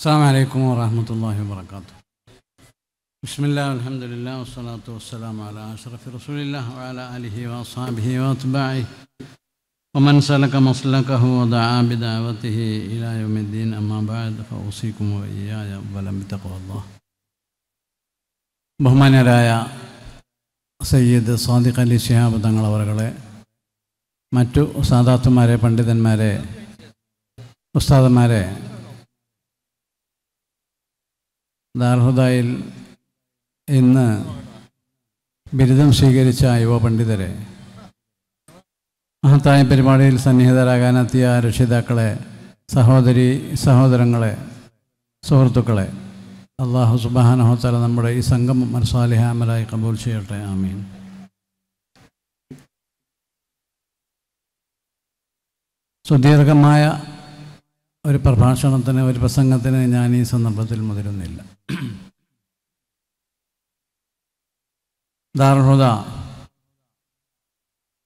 السلام عليكم ورحمة الله وبركاته. بسم الله والحمد لله والصلاة والسلام على أشرف رسول الله وعلى آله وأصحابه وأتباعه ومن سلك مسلكه ودعا بدعوته إلى يوم الدين. أما بعد فأوصيكم وإياي أولا بتقوى الله. ബഹുമാന്യരായ സയ്യിദ് സാദിഖ് അലി ശിഹാബ് തങ്ങളവറുകളെ, മറ്റു സാദാത്തുമാരെ, പണ്ഡിതന്മാരെ, ഉസ്താദന്മാരെ, ദാർഹുദയിൽ ഇന്ന് ബിരുദം സ്വീകരിച്ച യുവ പണ്ഡിതരെ, മഹത്തായ പരിപാടിയിൽ സന്നിഹിതരാകാനെത്തിയ രക്ഷിതാക്കളെ, സഹോദരങ്ങളെ, സുഹൃത്തുക്കളെ, അല്ലാഹു സുബ്ഹാനഹു വ തആല നമ്മുടെ ഈ സംഗമം സാലിഹ അമലായി കബൂൽ ചെയ്യട്ടെ. ആമീൻ. സുദീർഘമായ ഒരു പ്രഭാഷണത്തിന്, ഒരു പ്രസംഗത്തിന് ഞാൻ ഈ സന്ദർഭത്തിൽ മുതിരുന്നില്ല. ദാറുൽ ഹുദ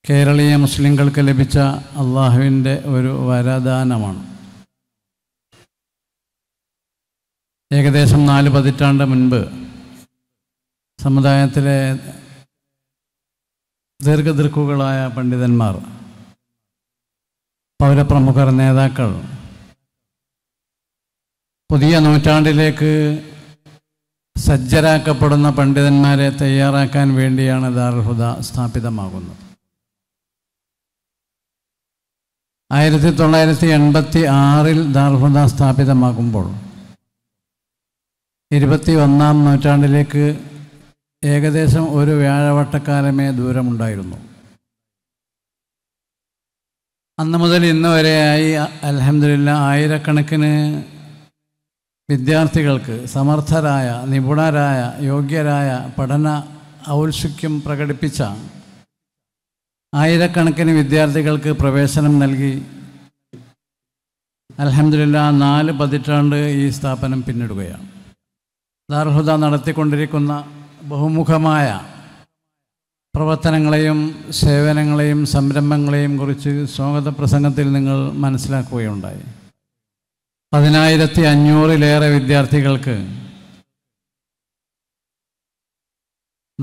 കേരളീയ മുസ്ലിങ്ങൾക്ക് ലഭിച്ച അള്ളാഹുവിൻ്റെ ഒരു വരദാനമാണ്. ഏകദേശം 4 പതിറ്റാണ്ട് മുൻപ് സമുദായത്തിലെ ദീർഘദൃക്കുകളായ പണ്ഡിതന്മാർ, പൗരപ്രമുഖർ, നേതാക്കൾ പുതിയ നൂറ്റാണ്ടിലേക്ക് സജ്ജരാക്കപ്പെടുന്ന പണ്ഡിതന്മാരെ തയ്യാറാക്കാൻ വേണ്ടിയാണ് ദാറുൽ ഹുദ സ്ഥാപിതമാകുന്നത്. 1986 ദാറുൽ ഹുദ സ്ഥാപിതമാകുമ്പോൾ 21-ാം നൂറ്റാണ്ടിലേക്ക് ഏകദേശം ഒരു വ്യാഴവട്ടക്കാലമേ ദൂരമുണ്ടായിരുന്നു. അന്ന് മുതൽ ഇന്ന് വരെയായി അൽഹംദുലില്ലാഹ് ആയിരക്കണക്കിന് വിദ്യാർത്ഥികൾക്ക്, സമർത്ഥരായ, നിപുണരായ, യോഗ്യരായ, പഠന ഔത്സുക്യം പ്രകടിപ്പിച്ച ആയിരക്കണക്കിന് വിദ്യാർത്ഥികൾക്ക് പ്രവേശനം നൽകി അൽഹംദുലില്ലാഹ് 4 പതിറ്റാണ്ട് ഈ സ്ഥാപനം പിന്നിടുകയാണ്. ദാറുൽ ഹുദ നടത്തിക്കൊണ്ടിരിക്കുന്ന ബഹുമുഖമായ പ്രവർത്തനങ്ങളെയും സേവനങ്ങളെയും സംരംഭങ്ങളെയും കുറിച്ച് സ്വാഗത പ്രസംഗത്തിൽ നിങ്ങൾ മനസ്സിലാക്കുകയുണ്ടായി. 10,500-ലേറെ വിദ്യാർത്ഥികൾക്ക്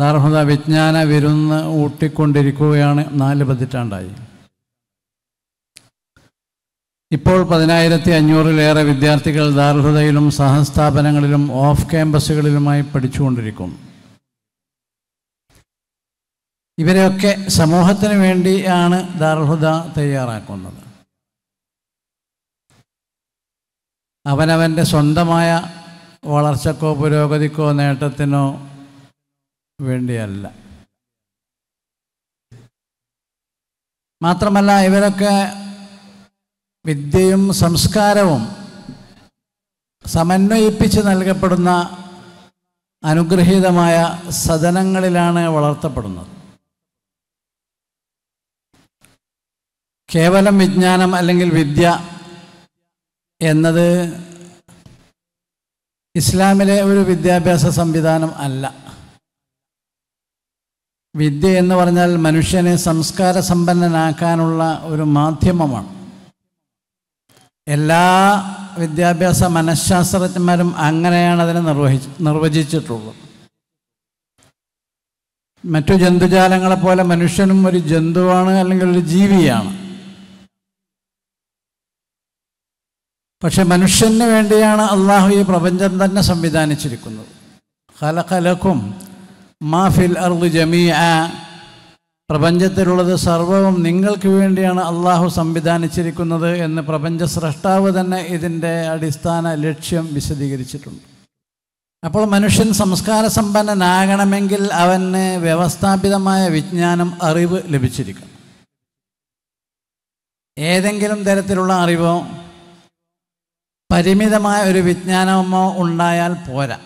ദാറുൽ ഹുദ വിജ്ഞാന വിരുന്ന് ഊട്ടിക്കൊണ്ടിരിക്കുകയാണ് 4 പതിറ്റാണ്ടായി. ഇപ്പോൾ 10,500-ലേറെ വിദ്യാർത്ഥികൾ ദാറുൽ ഹുദയിലും സഹസ്ഥാപനങ്ങളിലും ഓഫ് ക്യാമ്പസുകളിലുമായി പഠിച്ചുകൊണ്ടിരിക്കുന്നു. ഇവരെയൊക്കെ സമൂഹത്തിന് വേണ്ടിയാണ് ദാറുൽ ഹുദ തയ്യാറാക്കുന്നത്. അവനവൻ്റെ സ്വന്തമായ വളർച്ചക്കോ പുരോഗതിക്കോ നേട്ടത്തിനോ വേണ്ടിയല്ല. മാത്രമല്ല, ഇവരൊക്കെ വിദ്യയും സംസ്കാരവും സമന്വയിപ്പിച്ച് നൽകപ്പെടുന്ന അനുഗ്രഹീതമായ സദനങ്ങളിലാണ് വളർത്തപ്പെടുന്നത്. കേവലം വിജ്ഞാനം അല്ലെങ്കിൽ വിദ്യ എന്നത് ഇസ്ലാമിലെ ഒരു വിദ്യാഭ്യാസ സംവിധാനം അല്ല. വിദ്യ എന്ന് പറഞ്ഞാൽ മനുഷ്യനെ സംസ്കാര സമ്പന്നനാക്കാനുള്ള ഒരു മാധ്യമമാണ്. എല്ലാ വിദ്യാഭ്യാസ മനഃശാസ്ത്രജ്ഞന്മാരും അങ്ങനെയാണ് അതിനെ നിർവചിച്ചിട്ടുള്ളത്. മറ്റു ജന്തുജാലങ്ങളെപ്പോലെ മനുഷ്യനും ഒരു ജന്തുവാണ്, അല്ലെങ്കിൽ ഒരു ജീവിയാണ്. പക്ഷെ മനുഷ്യന് വേണ്ടിയാണ് അള്ളാഹു ഈ പ്രപഞ്ചം തന്നെ സംവിധാനിച്ചിരിക്കുന്നത്. ഖലഖ ലക്കും മാ ഫിൽ അർളി ജമീഅ, പ്രപഞ്ചത്തിലുള്ളത് സർവവും നിങ്ങൾക്ക് വേണ്ടിയാണ് അള്ളാഹു സംവിധാനിച്ചിരിക്കുന്നത് എന്ന് പ്രപഞ്ച സ്രഷ്ടാവ് തന്നെ ഇതിൻ്റെ അടിസ്ഥാന ലക്ഷ്യം വിശദീകരിച്ചിട്ടുണ്ട്. അപ്പോൾ മനുഷ്യൻ സംസ്കാര സമ്പന്നനാകണമെങ്കിൽ അവന് വ്യവസ്ഥാപിതമായ വിജ്ഞാനം, അറിവ് ലഭിച്ചിരിക്കണം. ഏതെങ്കിലും തരത്തിലുള്ള അറിവോ പരിമിതമായ ഒരു വിജ്ഞാനമോ ഉണ്ടായാൽ പോരാ.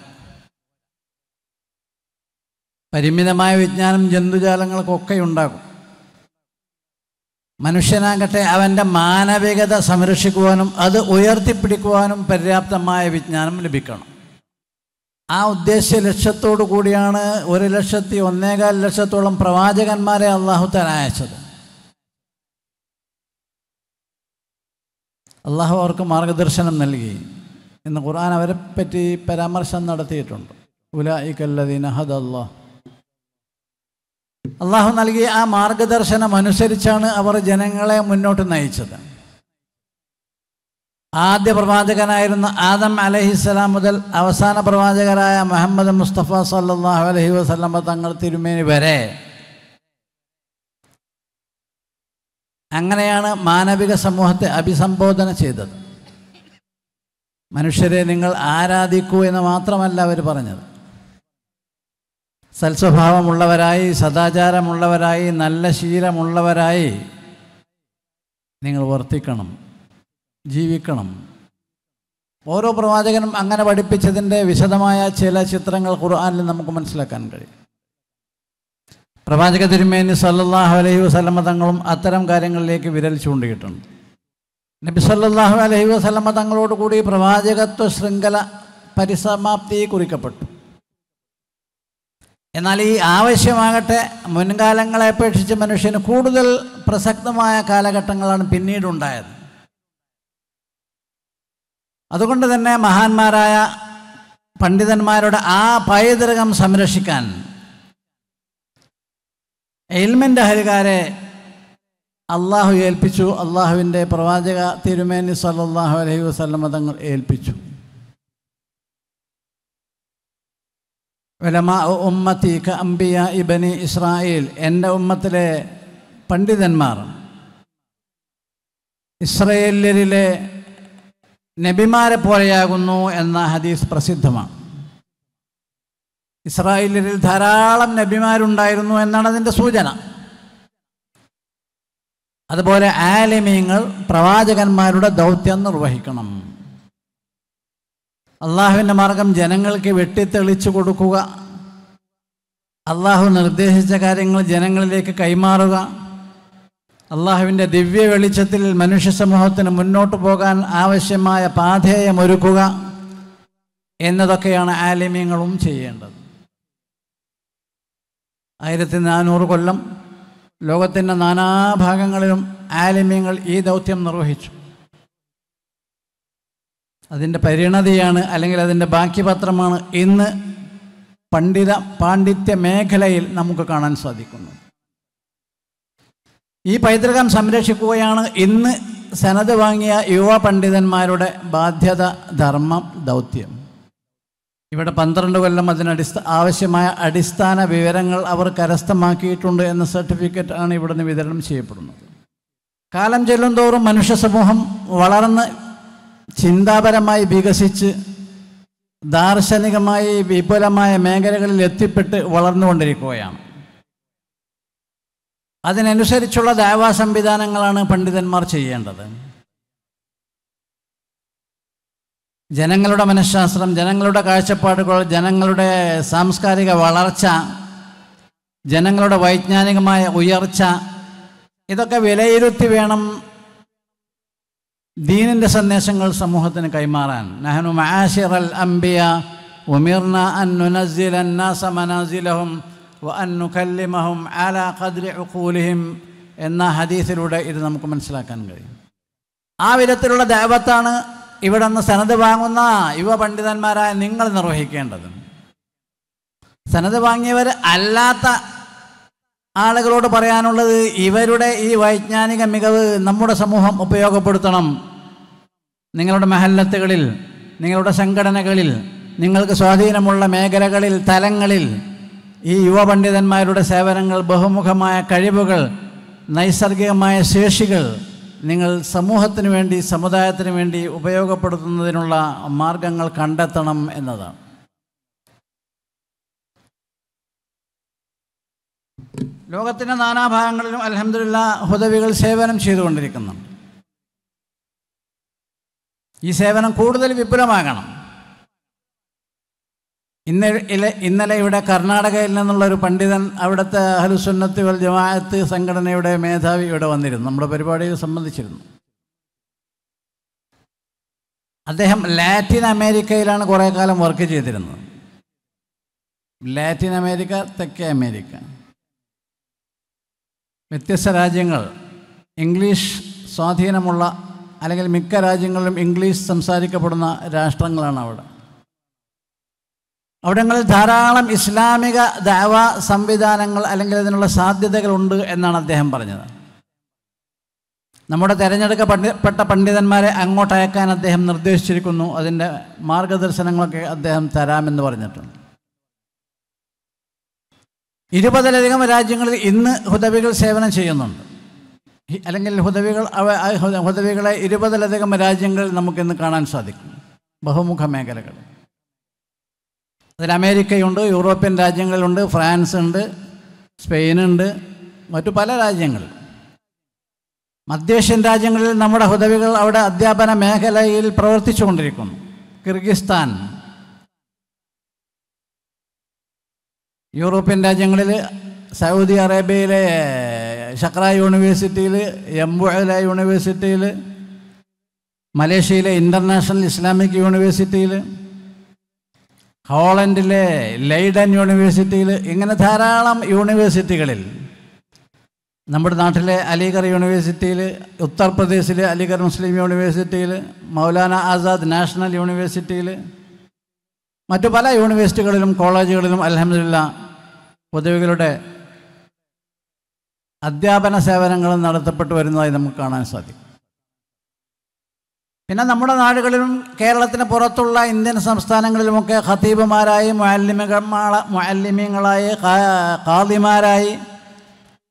പരിമിതമായ വിജ്ഞാനം ജന്തുജാലങ്ങൾക്കൊക്കെ ഉണ്ടാകും. മനുഷ്യനാകട്ടെ അവൻ്റെ മാനവികത സംരക്ഷിക്കുവാനും അത് ഉയർത്തിപ്പിടിക്കുവാനും പര്യാപ്തമായ വിജ്ഞാനം ലഭിക്കണം. ആ ഉദ്ദേശ ലക്ഷ്യത്തോടു കൂടിയാണ് 1,01,4 പ്രവാചകന്മാരെ അള്ളാഹു തആല അയച്ചത്. അള്ളാഹു അവർക്ക് മാർഗദർശനം നൽകി. എന്ന് ഖുർആൻ അവരെപ്പറ്റി പരാമർശം നടത്തിയിട്ടുണ്ട്. ഉലൈകല്ലദീന ഹദല്ലാഹ്, അള്ളാഹു നൽകിയ ആ മാർഗദർശനം അനുസരിച്ചാണ് അവർ ജനങ്ങളെ മുന്നോട്ട് നയിച്ചത്. ആദ്യ പ്രവാചകനായിരുന്ന ആദം അലൈഹിസ്സലാം മുതൽ അവസാന പ്രവാചകരായ മുഹമ്മദ് മുസ്തഫ സല്ലല്ലാഹു അലൈഹി വസല്ലമ തങ്ങൾ തിരുമേനി വരെ അങ്ങനെയാണ് മാനവിക സമൂഹത്തെ അഭിസംബോധന ചെയ്തത്. മനുഷ്യരെ നിങ്ങൾ ആരാധിക്കൂ എന്ന് മാത്രമല്ല അവർ പറഞ്ഞത്. സൽസ്വഭാവമുള്ളവരായി, സദാചാരമുള്ളവരായി, നല്ല ശീലമുള്ളവരായി നിങ്ങൾ വർത്തിക്കണം, ജീവിക്കണം. ഓരോ പ്രവാചകനും അങ്ങനെ പഠിപ്പിച്ചതിൻ്റെ വിശദമായ ചില ചിത്രങ്ങൾ ഖുർആനിൽ നമുക്ക് മനസ്സിലാക്കാൻ കഴിയും. പ്രവാചക തിരുമേനി സല്ലല്ലാഹു അലൈഹി വസല്ലമ തങ്ങളും അത്തരം കാര്യങ്ങളിലേക്ക് വിരൽ ചൂണ്ടിയിട്ടുണ്ട്. നബി സല്ലല്ലാഹു അലൈഹി വസല്ലമ തങ്ങളോട് കൂടി പ്രവാചകത്വ ശൃംഖല പരിസമാപ്തി കുറിക്കപ്പെട്ടു. എന്നാൽ ഈ ആവശ്യമാകട്ടെ മുൻകാലങ്ങളെ അപേക്ഷിച്ച് മനുഷ്യന് കൂടുതൽ പ്രസക്തമായ കാലഘട്ടങ്ങളാണ് പിന്നീടുണ്ടായത്. അതുകൊണ്ട് തന്നെ മഹാന്മാരായ പണ്ഡിതന്മാരുടെ ആ പൈതൃകം സംരക്ഷിക്കാൻ ഇൽമിൻ്റെ അഹലുകാരെ അള്ളാഹു ഏൽപ്പിച്ചു. അള്ളാഹുവിൻ്റെ പ്രവാചക തിരുമേനി സല്ലല്ലാഹു അലൈഹി വസല്ലമ തങ്ങൾ ഏൽപ്പിച്ചു. ഉലമാ ഉമ്മത്തി കഅംബിയാ ഇബ്നി ഇസ്രായേൽ, എൻ്റെ ഉമ്മത്തിലെ പണ്ഡിതന്മാർ ഇസ്രായേലിലെ നബിമാരെ പോലെയാകുന്നു എന്ന ഹദീസ് പ്രസിദ്ധമാണ്. ഇസ്രായേലിൽ ധാരാളം നബിമാരുണ്ടായിരുന്നു എന്നാണ് അതിൻ്റെ സൂചന. അതുപോലെ ആലിമീങ്ങൾ പ്രവാചകന്മാരുടെ ദൗത്യം നിർവഹിക്കണം. അള്ളാഹുവിൻ്റെ മാർഗം ജനങ്ങൾക്ക് വെട്ടിത്തെളിച്ചു കൊടുക്കുക, അള്ളാഹു നിർദ്ദേശിച്ച കാര്യങ്ങൾ ജനങ്ങളിലേക്ക് കൈമാറുക, അള്ളാഹുവിൻ്റെ ദിവ്യ വെളിച്ചത്തിൽ മനുഷ്യ സമൂഹത്തിന് മുന്നോട്ട് പോകാൻ ആവശ്യമായ പാഥേയമൊരുക്കുക എന്നതൊക്കെയാണ് ആലിമീങ്ങളും ചെയ്യേണ്ടത്. 1400 കൊല്ലം ലോകത്തിൻ്റെ നാനാഭാഗങ്ങളിലും ആലിമീങ്ങൾ ഈ ദൗത്യം നിർവഹിച്ചു. അതിൻ്റെ പരിണതിയാണ്, അല്ലെങ്കിൽ അതിൻ്റെ ബാക്കി പത്രമാണ് ഇന്ന് പാണ്ഡിത്യ മേഖലയിൽ നമുക്ക് കാണാൻ സാധിക്കുന്നത്. ഈ പൈതൃകം സംരക്ഷിക്കുകയാണ് ഇന്ന് സനത് വാങ്ങിയ യുവ പണ്ഡിതന്മാരുടെ ബാധ്യത, ധർമ്മം, ദൗത്യം. ഇവിടെ 12 കൊല്ലം ആവശ്യമായ അടിസ്ഥാന വിവരങ്ങൾ അവർ കരസ്ഥമാക്കിയിട്ടുണ്ട് എന്ന സർട്ടിഫിക്കറ്റ് ആണ് ഇവിടുന്ന് വിതരണം ചെയ്യപ്പെടുന്നത്. കാലം ചെല്ലുന്തോറും മനുഷ്യ സമൂഹം വളർന്ന് ചിന്താപരമായി വികസിച്ച് ദാർശനികമായി വിപുലമായ മേഖലകളിൽ എത്തിപ്പെട്ട് വളർന്നുകൊണ്ടിരിക്കുകയാണ്. അതിനനുസരിച്ചുള്ള ദഅവാ സംവിധാനങ്ങളാണ് പണ്ഡിതന്മാർ ചെയ്യേണ്ടത്. ജനങ്ങളുടെ മനഃശാസ്ത്രം, ജനങ്ങളുടെ കാഴ്ചപ്പാടുകൾ, ജനങ്ങളുടെ സാംസ്കാരിക വളർച്ച, ജനങ്ങളുടെ വൈജ്ഞാനികമായ ഉയർച്ച, ഇതൊക്കെ വിലയിരുത്തി വേണം ദീനിൻ്റെ സന്ദേശങ്ങൾ സമൂഹത്തിന് കൈമാറാൻ. നഹ്നു മആശിറൽ അംബിയ ഉമിർന അൻ നുനസ്സില അന്നാസ മനാസിലഹും വ അൻ നുകല്ലിമഹും അലാ ഖദ്രി ഉഖൂലിഹിം എന്ന ഹദീസിലൂടെ ഇത് നമുക്ക് മനസ്സിലാക്കാൻ കഴിയും. ആ വിധത്തിലുള്ള ദഅവത്താണ് ഇവിടെ നിന്ന് സനത് വാങ്ങുന്ന യുവ പണ്ഡിതന്മാരായ നിങ്ങൾ നിർവഹിക്കേണ്ടത്. സനത് വാങ്ങിയവർ അല്ലാത്ത ആളുകളോട് പറയാനുള്ളത്, ഇവരുടെ ഈ വൈജ്ഞാനിക മികവ് നമ്മുടെ സമൂഹം ഉപയോഗപ്പെടുത്തണം. നിങ്ങളുടെ മഹല്ലത്തുകളിൽ, നിങ്ങളുടെ സംഘടനകളിൽ, നിങ്ങൾക്ക് സ്വാധീനമുള്ള മേഖലകളിൽ, തലങ്ങളിൽ ഈ യുവ പണ്ഡിതന്മാരുടെ സേവനങ്ങൾ, ബഹുമുഖമായ കഴിവുകൾ, നൈസർഗികമായ ശേഷികൾ നിങ്ങൾ സമൂഹത്തിന് വേണ്ടി, സമുദായത്തിന് വേണ്ടി ഉപയോഗപ്പെടുത്തുന്നതിനുള്ള മാർഗങ്ങൾ കണ്ടെത്തണം എന്നതാണ്. ലോകത്തിൻ്റെ നാനാഭാഗങ്ങളിലും അൽഹംദുലില്ലാഹ് ഹുദവികൾ സേവനം ചെയ്തുകൊണ്ടിരിക്കുന്നുണ്ട്. ഈ സേവനം കൂടുതൽ വിപുലമാകണം. ഇന്നലെ ഇവിടെ കർണാടകയിൽ നിന്നുള്ളൊരു പണ്ഡിതൻ, അവിടുത്തെ അഹ്ലുസുന്നത്തി വൽ ജമാഅത്ത് സംഘടനയുടെ മേധാവി ഇവിടെ വന്നിരുന്നു, നമ്മുടെ പരിപാടിയിൽ സംബന്ധിച്ചിരുന്നു. അദ്ദേഹം ലാറ്റിൻ അമേരിക്കയിലാണ് കുറേ കാലം വർക്ക് ചെയ്തിരുന്നത്. ലാറ്റിൻ അമേരിക്ക, തെക്കേ അമേരിക്ക, വ്യത്യസ്ത രാജ്യങ്ങൾ, ഇംഗ്ലീഷ് സ്വാധീനമുള്ള അല്ലെങ്കിൽ മിക്ക രാജ്യങ്ങളിലും ഇംഗ്ലീഷ് സംസാരിക്കപ്പെടുന്ന രാഷ്ട്രങ്ങളാണ് അവിടങ്ങളിൽ ധാരാളം ഇസ്ലാമിക ദഅവ സംവിധാനങ്ങൾ അല്ലെങ്കിൽ അതിനുള്ള സാധ്യതകളുണ്ട് എന്നാണ് അദ്ദേഹം പറഞ്ഞത്. നമ്മുടെ തിരഞ്ഞെടുക്കപ്പെട്ട പണ്ഡിതന്മാരെ അങ്ങോട്ട് അയക്കാൻ അദ്ദേഹം നിർദ്ദേശിച്ചിരിക്കുന്നു. അതിൻ്റെ മാർഗദർശനങ്ങളൊക്കെ അദ്ദേഹം തരാമെന്ന് പറഞ്ഞിട്ടുണ്ട്. 20-ലധികം രാജ്യങ്ങളിൽ ഇന്ന് ഹുദവികൾ സേവനം ചെയ്യുന്നുണ്ട്. അല്ലെങ്കിൽ ഹുദവികളെ 20-ലധികം രാജ്യങ്ങളിൽ നമുക്കിന്ന് കാണാൻ സാധിക്കും. ബഹുമുഖ മേഖലകൾ. അതിൽ അമേരിക്കയുണ്ട്, യൂറോപ്യൻ രാജ്യങ്ങളുണ്ട്, ഫ്രാൻസ് ഉണ്ട്, സ്പെയിനുണ്ട്, മറ്റു പല രാജ്യങ്ങളിൽ. മധ്യേഷ്യൻ രാജ്യങ്ങളിൽ നമ്മുടെ ഹുദവികൾ അവിടെ അധ്യാപന മേഖലയിൽ പ്രവർത്തിച്ചു കൊണ്ടിരിക്കുന്നു. കിർഗിസ്ഥാൻ, യൂറോപ്യൻ രാജ്യങ്ങളിൽ സൗദി അറേബ്യയിലെ ഷക്ര യൂണിവേഴ്സിറ്റിയിൽ, എംബുഅല യൂണിവേഴ്സിറ്റിയിൽ, മലേഷ്യയിലെ ഇൻ്റർനാഷണൽ ഇസ്ലാമിക് യൂണിവേഴ്സിറ്റിയിൽ, ഹോളണ്ടിലെ ലൈഡൻ യൂണിവേഴ്സിറ്റിയിൽ, ഇങ്ങനെ ധാരാളം യൂണിവേഴ്സിറ്റികളിൽ, നമ്മുടെ നാട്ടിലെ അലിഗർ യൂണിവേഴ്സിറ്റിയിൽ, ഉത്തർപ്രദേശിലെ അലിഗർ മുസ്ലിം യൂണിവേഴ്സിറ്റിയിൽ, മൗലാന ആസാദ് നാഷണൽ യൂണിവേഴ്സിറ്റിയിൽ, മറ്റു പല യൂണിവേഴ്സിറ്റികളിലും കോളേജുകളിലും അൽഹംദുലില്ലാഹ് ഹുദവികളുടെ അധ്യാപന സേവനങ്ങളും നടത്തപ്പെട്ടു വരുന്നതായി നമുക്ക് കാണാൻ സാധിക്കും. പിന്നെ നമ്മുടെ നാടുകളിലും കേരളത്തിന് പുറത്തുള്ള ഇന്ത്യൻ സംസ്ഥാനങ്ങളിലുമൊക്കെ ഖതീബുമാരായി, മുഅല്ലിമീങ്ങളായി, ഖാദിമാരായി,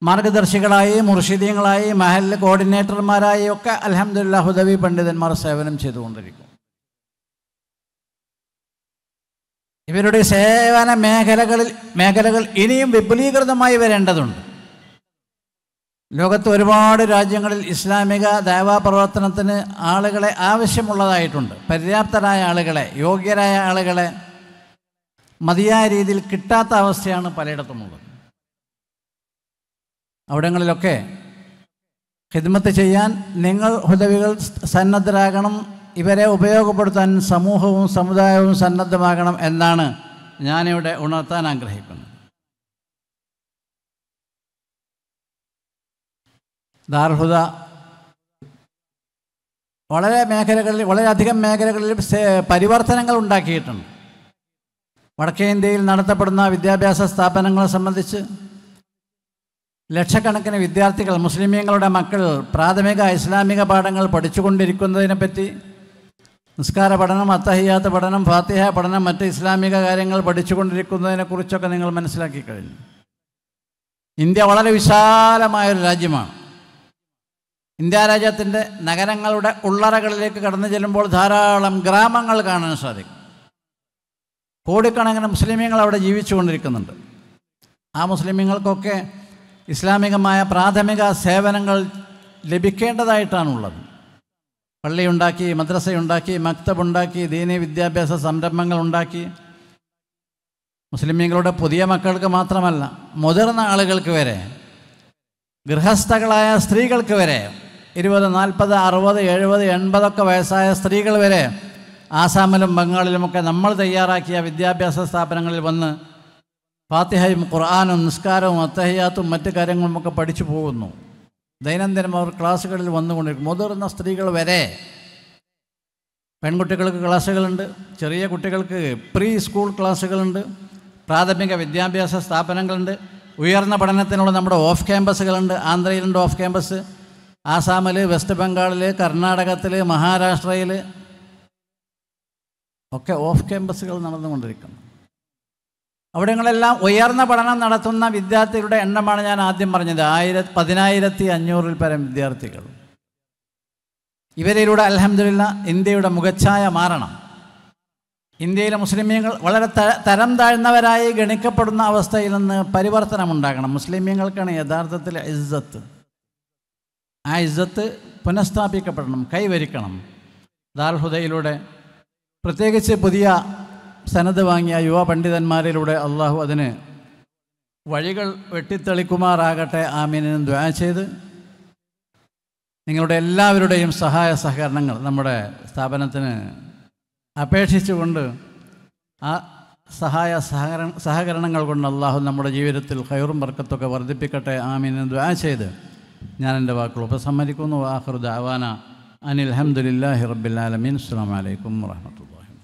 മാർഗദർശികളായി, മുർഷിദീങ്ങളായി, മഹല്ല് കോർഡിനേറ്റർമാരായി ഒക്കെ അൽഹംദുലില്ലാഹ് ഹുദവി പണ്ഡിതന്മാർ സേവനം ചെയ്തുകൊണ്ടിരിക്കും. ഇവരുടെ സേവന മേഖലകൾ ഇനിയും വിപുലീകൃതമായി വരേണ്ടതുണ്ട്. ലോകത്ത് ഒരുപാട് രാജ്യങ്ങളിൽ ഇസ്ലാമിക ദഅവാ പ്രവർത്തനത്തിന് ആളുകളെ ആവശ്യമുള്ളതായിട്ടുണ്ട്. പര്യാപ്തരായ ആളുകളെ, യോഗ്യരായ ആളുകളെ മതിയായ രീതിയിൽ കിട്ടാത്ത അവസ്ഥയാണ് പലയിടത്തുമുള്ളത്. അവിടങ്ങളിലൊക്കെ ഖിദ്മത്ത് ചെയ്യാൻ നിങ്ങൾ ഹുദവികൾ സന്നദ്ധരാകണം. ഇവരെ ഉപയോഗപ്പെടുത്താൻ സമൂഹവും സമുദായവും സന്നദ്ധമാകണം എന്നാണ് ഞാനിവിടെ ഉണർത്താൻ ആഗ്രഹിക്കുന്നത്. ദാറുൽ ഹുദ വളരെയധികം മേഖലകളിൽ പരിവർത്തനങ്ങൾ ഉണ്ടാക്കിയിട്ടുണ്ട്. വടക്കേ ഇന്ത്യയിൽ നടത്തപ്പെടുന്ന വിദ്യാഭ്യാസ സ്ഥാപനങ്ങളെ സംബന്ധിച്ച് ലക്ഷക്കണക്കിന് വിദ്യാർത്ഥികൾ, മുസ്ലിമീങ്ങളുടെ മക്കൾ പ്രാഥമിക ഇസ്ലാമിക പാഠങ്ങൾ പഠിച്ചുകൊണ്ടിരിക്കുന്നതിനെപ്പറ്റി, നിസ്കാര പഠനം, അത്തഹിയാത്ത് പഠനം, ഫാത്തിഹ പഠനം, മറ്റ് ഇസ്ലാമിക കാര്യങ്ങൾ പഠിച്ചുകൊണ്ടിരിക്കുന്നതിനെക്കുറിച്ചൊക്കെ നിങ്ങൾ മനസ്സിലാക്കി കഴിഞ്ഞു. ഇന്ത്യ വളരെ വിശാലമായൊരു രാജ്യമാണ്. ഇന്ത്യ രാജ്യത്തിൻ്റെ നഗരങ്ങളുടെ ഉള്ളറകളിലേക്ക് കടന്നു ചെല്ലുമ്പോൾ ധാരാളം ഗ്രാമങ്ങൾ കാണാൻ സാധിക്കും. കോടിക്കണക്കിന് മുസ്ലിമീങ്ങൾ അവിടെ ജീവിച്ചുകൊണ്ടിരിക്കുന്നുണ്ട്. ആ മുസ്ലിമീങ്ങൾക്കൊക്കെ ഇസ്ലാമികമായ പ്രാഥമിക സേവനങ്ങൾ ലഭിക്കേണ്ടതായിട്ടാണുള്ളത്. പള്ളിയുണ്ടാക്കി, മദ്രസയുണ്ടാക്കി, മക്തബുണ്ടാക്കി, ദീനി വിദ്യാഭ്യാസ സംരംഭങ്ങളുണ്ടാക്കി, മുസ്ലിമീങ്ങളുടെ പുതിയ മക്കൾക്ക് മാത്രമല്ല, മുതിർന്ന ആളുകൾക്ക് വരെ, ഗൃഹസ്ഥകളായ സ്ത്രീകൾക്ക് വരെ, 20, 40, 60, 70, 80 വയസ്സായ സ്ത്രീകൾ വരെ ആസാമിലും ബംഗാളിലുമൊക്കെ നമ്മൾ തയ്യാറാക്കിയ വിദ്യാഭ്യാസ സ്ഥാപനങ്ങളിൽ വന്ന് ഫാത്തിഹയും ഖുർആനും നിസ്കാരവും അത്തഹിയാത്തും മറ്റു കാര്യങ്ങളുമൊക്കെ പഠിച്ചു പോകുന്നു. ദൈനംദിനം അവർ ക്ലാസ്സുകളിൽ വന്നുകൊണ്ടിരിക്കും. മുതിർന്ന സ്ത്രീകൾ വരെ. പെൺകുട്ടികൾക്ക് ക്ലാസ്സുകളുണ്ട്, ചെറിയ കുട്ടികൾക്ക് പ്രീ സ്കൂൾ ക്ലാസ്സുകളുണ്ട്, പ്രാഥമിക വിദ്യാഭ്യാസ സ്ഥാപനങ്ങളുണ്ട്, ഉയർന്ന പഠനത്തിനുള്ള നമ്മുടെ ഓഫ് ക്യാമ്പസുകളുണ്ട്. ആന്ധ്രയിലുണ്ട് ഓഫ് ക്യാമ്പസ്, ആസാമിൽ, വെസ്റ്റ് ബംഗാളിൽ, കർണാടകത്തിൽ, മഹാരാഷ്ട്രയിൽ ഒക്കെ ഓഫ് ക്യാമ്പസുകൾ നടന്നുകൊണ്ടിരിക്കുന്നു. അവിടങ്ങളെല്ലാം ഉയർന്ന പഠനം നടത്തുന്ന വിദ്യാർത്ഥികളുടെ എണ്ണമാണ് ഞാൻ ആദ്യം പറഞ്ഞത്. 10,500 പരം വിദ്യാർത്ഥികൾ. ഇവരിലൂടെ അൽഹംദുലില്ലാഹ് ഇന്ത്യയുടെ മുഖച്ഛായ മാറണം. ഇന്ത്യയിലെ മുസ്ലിമീങ്ങൾ വളരെ തരം താഴ്ന്നവരായി ഗണിക്കപ്പെടുന്ന അവസ്ഥയിൽ നിന്ന് പരിവർത്തനമുണ്ടാകണം. മുസ്ലിമീങ്ങൾക്കാണ് യഥാർത്ഥത്തിൽ ഇസ്സത്ത്. ആ ഇസ്സത്ത് പുനഃസ്ഥാപിക്കപ്പെടണം, കൈവരിക്കണം. ദാറുൽ ഹുദയിലൂടെ, പ്രത്യേകിച്ച് പുതിയ സനദ് വാങ്ങിയ യുവ പണ്ഡിതന്മാരിലൂടെ അള്ളാഹു അതിന് വഴികൾ വെട്ടിത്തെളിക്കുമാറാകട്ടെ. ആമീൻ ദുആ ചെയ്ത് നിങ്ങളുടെ എല്ലാവരുടെയും സഹായ സഹകരണങ്ങൾ നമ്മുടെ സ്ഥാപനത്തിന് അപേക്ഷിച്ചുകൊണ്ട് ആ സഹകരണങ്ങൾ കൊണ്ട് അള്ളാഹു നമ്മുടെ ജീവിതത്തിൽ ഖൈറും ബർക്കത്തൊക്കെ വർദ്ധിപ്പിക്കട്ടെ. ആമീൻ ദുആ ചെയ്ത് ഞാൻ എൻ്റെ വാക്കുകൾ ഉപസംഹരിക്കുന്നു. ആഖിറു ദഅവാന അനിൽ ഹംദുലില്ലാഹി റബ്ബിൽ ആലമീൻ. അസ്സലാമു അലൈക്കും വറഹ്മത്തുള്ളാഹി.